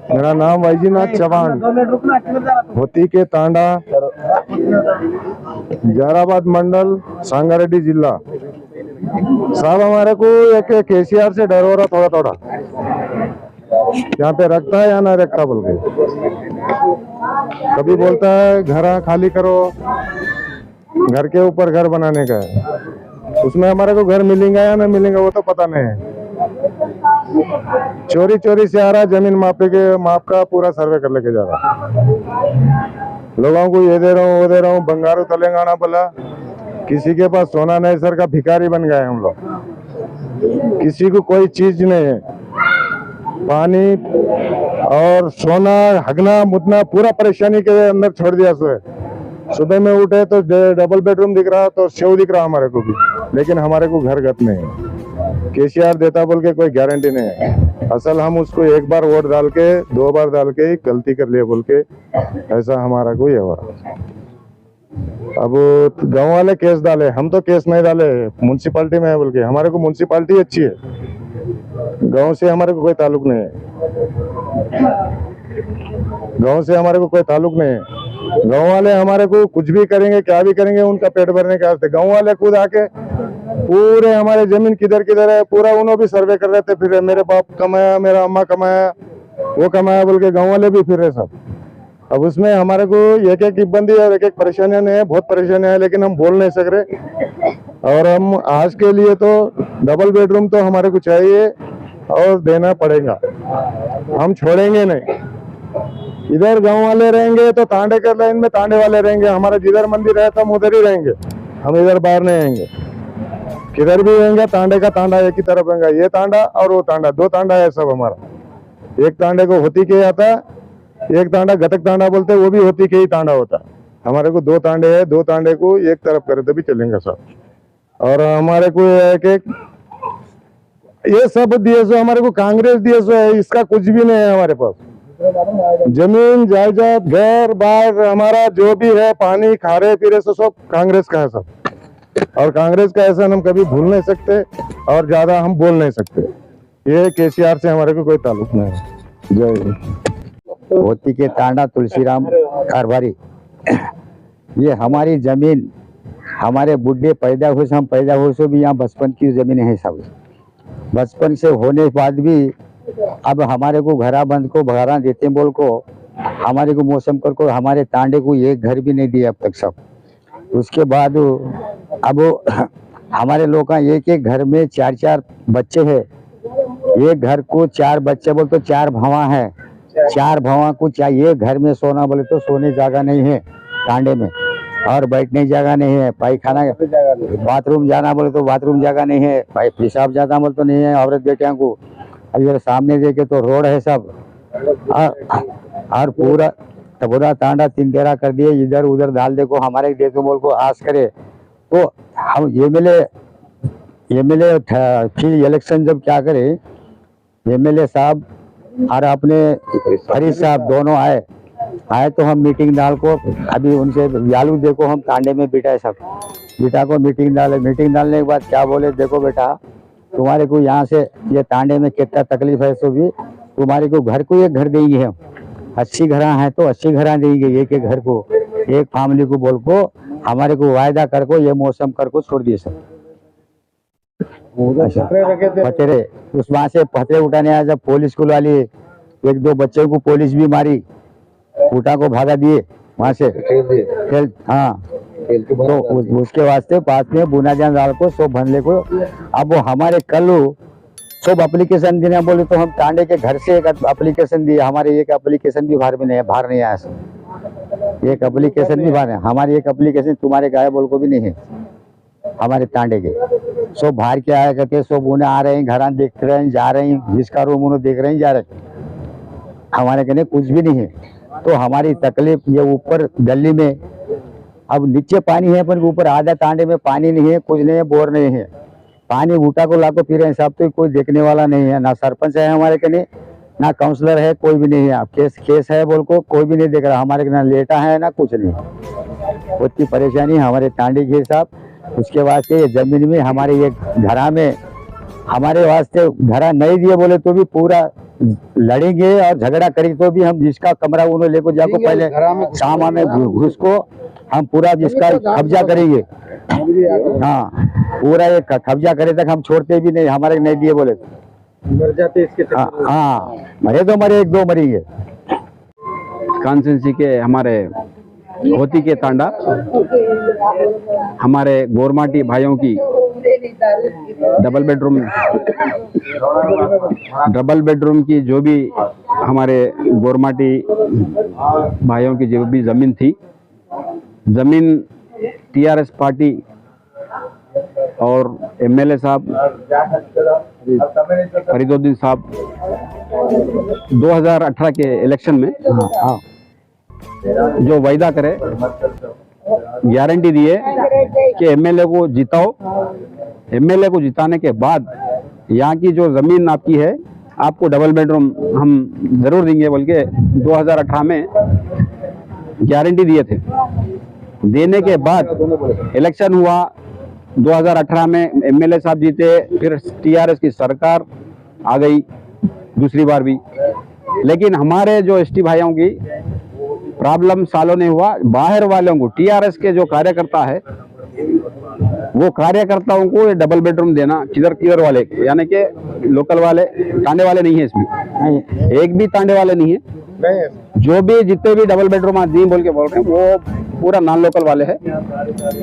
मेरा नाम वैजीनाथ चौहान, होती के तांडा, जहराबाद मंडल, सांगारेड्डी जिला। साहब हमारे को एक केसीआर से डर हो रहा थोड़ा थोड़ा, यहाँ पे रखता है या ना रखता बोल के। कभी बोलता है घर खाली करो, घर के ऊपर घर बनाने का है, उसमें हमारे को घर मिलेगा या ना मिलेगा वो तो पता नहीं है। चोरी चोरी से आ रहा, जमीन माप का पूरा सर्वे कर लेके जा रहा। लोगों को ये दे रहा हूँ वो दे रहा हूँ, बंगारू तेलंगाना बोला। किसी के पास सोना नहीं सर का भिखारी बन गए हम लोग। किसी को कोई चीज नहीं है, पानी और सोना हगना मुतना पूरा परेशानी के अंदर छोड़ दिया। सुबह में उठे तो डबल बेडरूम दिख रहा, तो शेव दिख रहा हमारे को भी, लेकिन हमारे को घर गत नहीं है। केसीआर देता बोल के कोई गारंटी नहीं है। असल हम उसको एक बार वोट डाल के 2 बार डाल के गलती कर लिए बोल के, ऐसा हमारा को ये हो रहा। अब गांव वाले केस डाले, हम तो केस नहीं डाले, म्युनिसिपालिटी में है बोल के। हमारे को म्युनिसिपालिटी अच्छी है, गांव से हमारे को कोई ताल्लुक नहीं है। गांव से हमारे को कोई ताल्लुक नहीं है। गांव वाले हमारे को कुछ भी करेंगे, क्या भी करेंगे, उनका पेट भरने के वास्ते गांव वाले खुद आके पूरे हमारे जमीन किधर किधर है पूरा उन्होंने भी सर्वे कर रहे थे। फिर मेरे बाप कमाया, मेरा अम्मा कमाया, वो कमाया बोल के गाँव वाले भी फिर रहे सब। अब उसमें हमारे को एक एक इब्बंदी और एक एक परेशानियां नहीं है, बहुत परेशानियां है, लेकिन हम बोल नहीं सक रहे। और हम आज के लिए तो डबल बेडरूम तो हमारे को चाहिए और देना पड़ेगा, हम छोड़ेंगे नहीं। इधर गांव वाले रहेंगे तो तांडे के लाइन में तांडे वाले रहेंगे, हमारा जिधर मंदिर है तो हम उधर ही रहेंगे, हम इधर बाहर नहीं आएंगे। किधर भी रहेंगे तांडे का तांडा एक ही तरफ रहेगा, ये तांडा और वो तांडा, 2 तांडा है सब हमारा। एक तांडे को होती के आता, एक तांडा गटक तांडा बोलते, वो भी होती के ही तांडा होता। हमारे को 2 तांडे है, 2 तांडे को एक तरफ करे तो भी चलेंगे सब। और हमारे को ये सब दिए सो हमारे को कांग्रेस दिए सो है, इसका कुछ भी नहीं है हमारे पास। जमीन जायदाद घर बार हमारा जो भी है, पानी खारे पीरे से सब कांग्रेस का है सब। और कांग्रेस का ऐसा हम कभी भूल नहीं सकते और ज्यादा हम बोल नहीं सकते। ये केसीआर से हमारे को कोई ताल्लुक नहीं है। जय होती के तांडा तुलसीराम कारभारी। ये हमारी जमीन, हमारे बुढ़े पैदा हुए से, हम पैदा हुए से भी यहाँ बचपन की जमीन है सब। बचपन से होने के बाद भी अब हमारे को घरा बंद को भगाना देते बोल को, हमारे को मौसम कर को, हमारे तांडे को एक घर भी नहीं दिया अब तक सब। उसके बाद अब हमारे लोग का एक एक घर में 4-4 बच्चे हैं। एक घर को 4 बच्चे बोल तो 4 भवा है, 4 भवा को चाहिए घर में सोना बोले तो सोने जगह नहीं है तांडे में, और बैठने जगह नहीं है, पायखाना बाथरूम जाना बोले तो बाथरूम जगह नहीं है, पेशाब जाना बोले तो नहीं है औरत बेटियां को। इधर सामने देखे तो रोड है सब, और पूरा तांडा 3 तेरा कर दिए, इधर उधर डाल देखो हमारे देखो बोल को आस करे तो हम एमएलए फिर इलेक्शन जब क्या करे, एमएलए साहब और अपने फरीद साहब दोनों आए तो हम मीटिंग डाल को अभी उनसे यालू देखो हम तांडे में बिठाए सब, बिठा को मीटिंग डाले। मीटिंग डालने के बाद क्या बोले, देखो बेटा तुम्हारे को यहाँ से ये तांडे में कितना तकलीफ है, सो भी तुम्हारे को घर को एक घर देंगे हम, 80 घर हैं तो 80 घर देंगे, एक एक घर को एक फैमिली को बोल को हमारे को वायदा कर को ये मौसम कर को छोड़ दिए सब। पथरे उस वहां से पथरे उठाने आया, जब पुलिस को वाली 1-2 बच्चों को पुलिस भी मारी, उठा को भागा दिए वहां से। हाँ तो उसके वास्ते पास में बुनाजान डाल को सब भरने को। अब वो हमारे कल सब एप्लीकेशन देना बोले तो हम तांडे के घर से एक एप्लीकेशन दिए, हमारे एक एप्लीकेशन भी बाहर में नहीं है, बाहर नहीं आया सब। एक एप्लीकेशन भी बाहर है, हमारी एक एप्लीकेशन तुम्हारे गाय बोल को भी नहीं है हमारे तांडे के। सब बाहर के आया करके सब उन्हें आ रहे हैं, घर देख रहे हैं, जा रहे हैं, जिसका रूम उन्हें देख रहे हैं, जा रहे हैं, हमारे कहने कुछ भी नहीं है। तो हमारी तकलीफ ये ऊपर गली में अब नीचे पानी है पर ऊपर आधा तांडे में पानी नहीं है, कुछ नहीं है, बोर नहीं है, पानी उठा को लाको पी रहे हैं सब। तो कोई देखने वाला नहीं है, ना सरपंच है हमारे कने, ना काउंसलर है, कोई भी नहीं है। अब केस है बोल को कोई भी नहीं देख रहा हमारे, ना लेटा है ना कुछ नहीं। उतनी परेशानी हमारे तांडे के साहब। उसके बाद से जमीन में हमारे एक घरा में हमारे वास्ते घर नहीं दिए बोले तो भी पूरा लड़ेंगे और झगड़ा करेंगे तो भी हम जिसका कमरा उन्होंने लेको जाको पहले सामान में घुस को हम पूरा जिसका कब्जा करेंगे। हाँ, पूरा ये कब्जा करे तक हम छोड़ते भी नहीं, हमारे नहीं दिए बोले मर जाते इसके चक्कर में। हाँ, मरे तो मरे, एक दो मरेंगे। कांसेंसी के हमारे होती के तांडा हमारे गोरमाटी भाइयों की डबल बेडरूम की जो भी हमारे गोरमाटी भाइयों की जो भी जमीन थी, जमीन टीआरएस पार्टी और एमएलए साहब फरीदुद्दीन साहब 2018 के इलेक्शन में हाँ, जो वायदा करे, गारंटी दिए कि एमएलए को जिताओ, एमएलए को जिताने के बाद यहाँ की जो जमीन आपकी है आपको डबल बेडरूम हम जरूर देंगे बोल के 2018 में गारंटी दिए थे। देने के बाद इलेक्शन हुआ, 2018 में एमएलए साहब जीते, फिर टीआरएस की सरकार आ गई दूसरी बार भी, लेकिन हमारे जो एसटी भाइयों की प्रॉब्लम सालों ने हुआ। बाहर वालों को, टीआरएस के जो कार्यकर्ता है वो कार्यकर्ताओं को ये डबल बेडरूम देना, किधर वाले यानी कि लोकल वाले, तांडे वाले नहीं है इसमें, एक भी तांडे वाले नहीं है, जो भी जितने भी डबल बेडरूम दी बोल के बोल रहे हैं वो पूरा नॉन लोकल वाले हैं।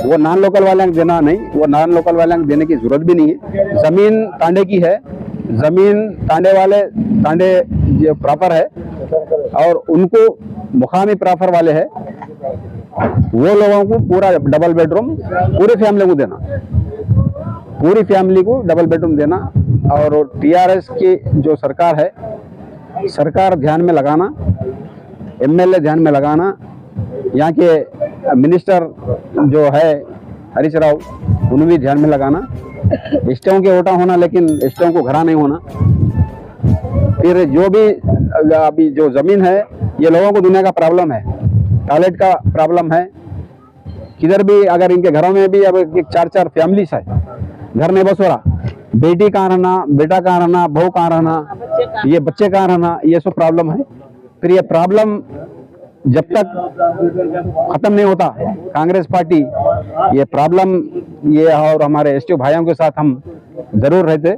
वो नॉन लोकल वाले को देना नहीं, वो नॉन लोकल वाले को देने की जरूरत भी नहीं है। जमीन तांडे की है, जमीन तांडे वाले, तांडे जो प्रॉपर है और उनको मुकामी प्रॉपर वाले है, वो लोगों को पूरा डबल बेडरूम पूरी फैमिली को देना, पूरी फैमिली को डबल बेडरूम देना। और टीआरएस की जो सरकार है, सरकार ध्यान में लगाना, एमएलए ध्यान में लगाना, यहाँ के मिनिस्टर जो है हरीश राव उन्हें भी ध्यान में लगाना। इष्टों के वोटा होना, लेकिन इष्टों को घरा नहीं होना। फिर जो भी अभी जो जमीन है, ये लोगों को दुनिया का प्रॉब्लम है, टॉयलेट का प्रॉब्लम है, किधर भी अगर इनके घरों में भी अब 4-4 फैमिलीज है, घर नहीं बस हो रहा, बेटी कहाँ रहना, बेटा कहाँ रहना, बहू कहाँ रहना, ये बच्चे कहाँ रहना, ये सब प्रॉब्लम है। फिर ये प्रॉब्लम जब तक खत्म नहीं होता, कांग्रेस पार्टी ये प्रॉब्लम ये और हमारे एसटी भाइयों के साथ हम जरूर रहते।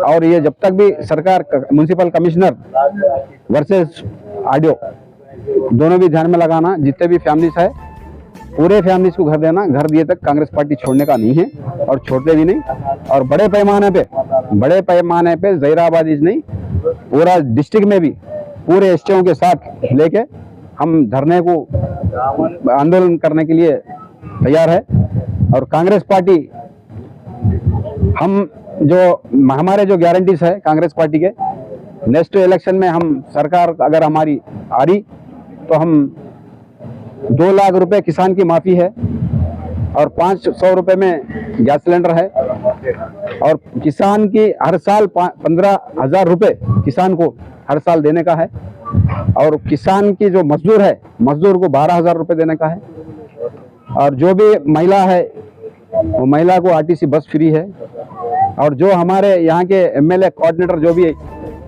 और ये जब तक भी सरकार, म्युनिसिपल कमिश्नर वर्सेस आरडीओ दोनों भी ध्यान में लगाना, जितने भी फैमिलीज है पूरे फैमिलीज को घर देना, घर दिए तक कांग्रेस पार्टी छोड़ने का नहीं है और छोड़ते भी नहीं। और बड़े पैमाने पे जहीराबाद इज नहीं, पूरा डिस्ट्रिक्ट में भी पूरे एसटीओं के साथ लेके हम धरने को, आंदोलन करने के लिए तैयार है। और कांग्रेस पार्टी, हम जो हमारे जो गारंटीज है कांग्रेस पार्टी के, नेक्स्ट इलेक्शन में हम सरकार अगर हमारी आ रही तो हम 2 लाख रुपए किसान की माफी है और 500 रुपए में गैस सिलेंडर है। और किसान की हर साल 15,000 रुपए किसान को हर साल देने का है। और किसान की जो मजदूर है, मजदूर को 12,000 रुपए देने का है। और जो भी महिला है वो महिला को आरटीसी बस फ्री है। और जो हमारे यहाँ के एमएलए कोऑर्डिनेटर जो भी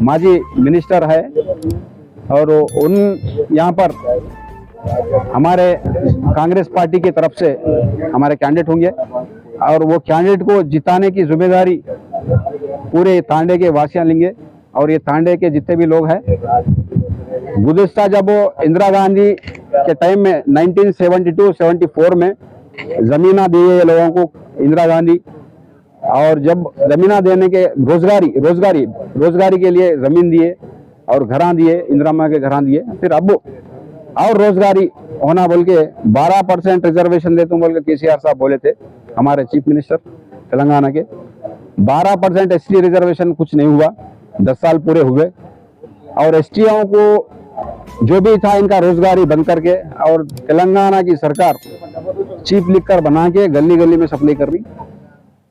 माजी मिनिस्टर है, और उन यहाँ पर हमारे कांग्रेस पार्टी की तरफ से हमारे कैंडिडेट होंगे और वो कैंडिडेट को जिताने की जिम्मेदारी पूरे तांडे के वासियां लेंगे। और ये तांडे के जितने भी लोग हैं, गुज़िश्ता जब वो इंदिरा गांधी के टाइम में 1972-74 में जमीना दिए लोगों को इंदिरा गांधी, और जब जमीना देने के रोजगारी के लिए जमीन दिए और घरा दिए, इंदिरा माँ के घरा दिए। फिर अब और रोजगारी होना बोल के 12% रिजर्वेशन देते बोल के केसीआर साहब बोले थे, हमारे चीफ मिनिस्टर तेलंगाना के। 12% एसटी रिजर्वेशन कुछ नहीं हुआ, 10 साल पूरे हुए। और एसटीओ को जो भी था इनका रोजगारी बंद करके, और तेलंगाना की सरकार चीफ लिखकर बना के गली गली में सप्लाई कर रही,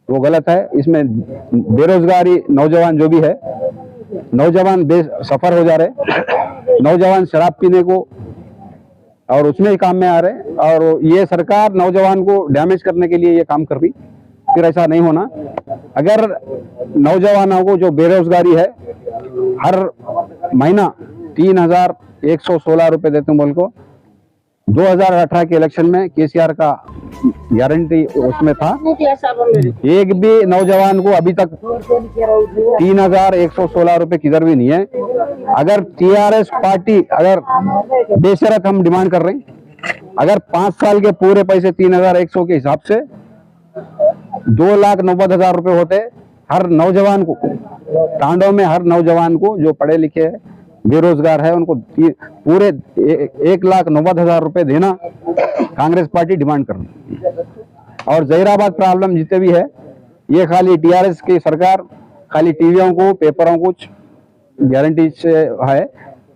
वो गलत है। इसमें बेरोजगारी नौजवान जो भी है, नौजवान सफर हो जा रहे, नौजवान शराब पीने को और उसमें ही काम में आ रहे। और ये सरकार नौजवान को डैमेज करने के लिए ये काम कर रही। फिर ऐसा नहीं होना। अगर नौजवानों को जो बेरोजगारी है हर महीना 3,116 रुपए देते हैं बोल को 2018 के इलेक्शन में केसीआर का गारंटी उसमें था। एक भी नौजवान को अभी तक 3,116 रुपए किधर भी नहीं है। अगर टीआरएस पार्टी अगर बेशरत हम डिमांड कर रहे हैं, अगर 5 साल के पूरे पैसे 3,100 के हिसाब से 2,90,000 रुपए होते हर नौजवान को, तांडव में हर नौजवान को जो पढ़े लिखे है बेरोजगार है उनको पूरे 1,90,000 रुपए देना कांग्रेस पार्टी डिमांड कर रही है। और जहीराबाद प्रॉब्लम जितने भी है ये खाली टीआरएस की सरकार खाली टीवियों को पेपरों को गारंटी से है,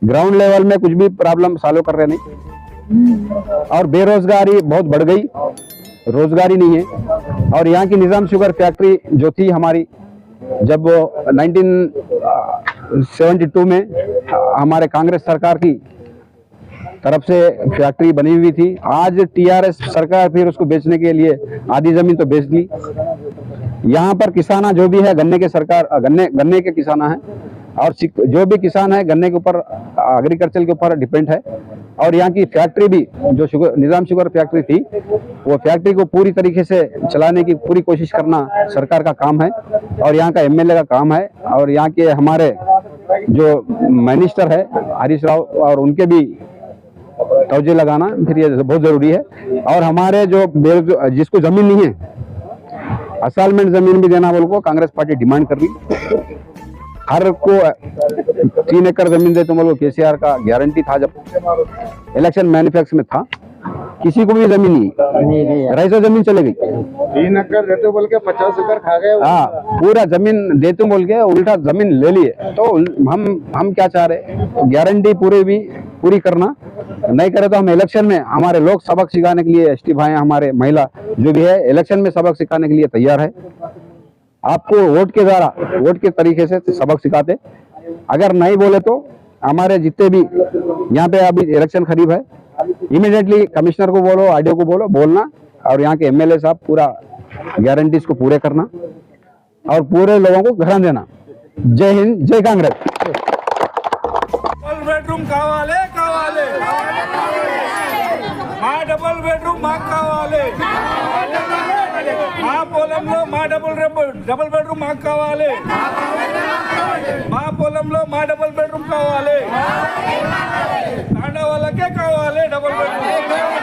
ग्राउंड लेवल में कुछ भी प्रॉब्लम सॉल्व कर रहे नहीं। और बेरोजगारी बहुत बढ़ गई, रोजगारी नहीं है। और यहाँ की निजाम शुगर फैक्ट्री जो थी हमारी, जब 1972 में हमारे कांग्रेस सरकार की तरफ से फैक्ट्री बनी हुई थी, आज टीआरएस सरकार फिर उसको बेचने के लिए आधी जमीन तो बेच दी। यहाँ पर किसाना जो भी है गन्ने के सरकार गन्ने के किसाना है और जो भी किसान है गन्ने के ऊपर एग्रीकल्चर के ऊपर डिपेंड है। और यहाँ की फैक्ट्री भी जो निजाम शुगर फैक्ट्री थी वो फैक्ट्री को पूरी तरीके से चलाने की पूरी कोशिश करना सरकार का काम है और यहाँ का एमएलए का काम है। और यहाँ के हमारे जो मिनिस्टर है हरीश राव और उनके भी तवज्जो लगाना फिर ये बहुत जरूरी है। और हमारे जो जिसको जमीन नहीं है असाइनमेंट जमीन भी देना बोल को कांग्रेस पार्टी डिमांड कर रही। हर को 3 एकड़ जमीन दे तो बोलो केसीआर का गारंटी था जब इलेक्शन मैनिफेस्टो में था, किसी को भी जमीन नहीं, रईसों जमीन चले गई। 3 एकड़ देते बोल के 50 एकड़ खा गए। हाँ, पूरा जमीन देते बोल के उल्टा जमीन ले लिए। तो हम क्या चाह रहे, गारंटी पूरी करना, नहीं करे तो हम इलेक्शन में हमारे लोग सबक सिखाने के लिए एसटी भाई हमारे महिला जो भी है इलेक्शन में सबक सिखाने के लिए तैयार है। आपको वोट के द्वारा वोट के तरीके से सबक सिखाते, अगर नहीं बोले तो हमारे जितने भी यहाँ पे अभी इलेक्शन करीब है इमीडिएटली कमिश्नर को बोलो आरडीओ को बोलना और यहाँ के एमएलए साहब पूरा गारंटीज को पूरे करना और पूरे लोगों को घर देना। जय हिंद, जय कांग्रेस। डबल बेडरूम कावाले कावाले మా డబుల్ బెడ్రూమ్ మాకు కావాలి, మా పొలంలో మా డబుల్ బెడ్రూమ్ మాకు కావాలి, మా పొలంలో మా డబుల్ బెడ్రూమ్ కావాలి, తాండా వాళ్ళకే కావాలి డబుల్ బెడ్రూమ్।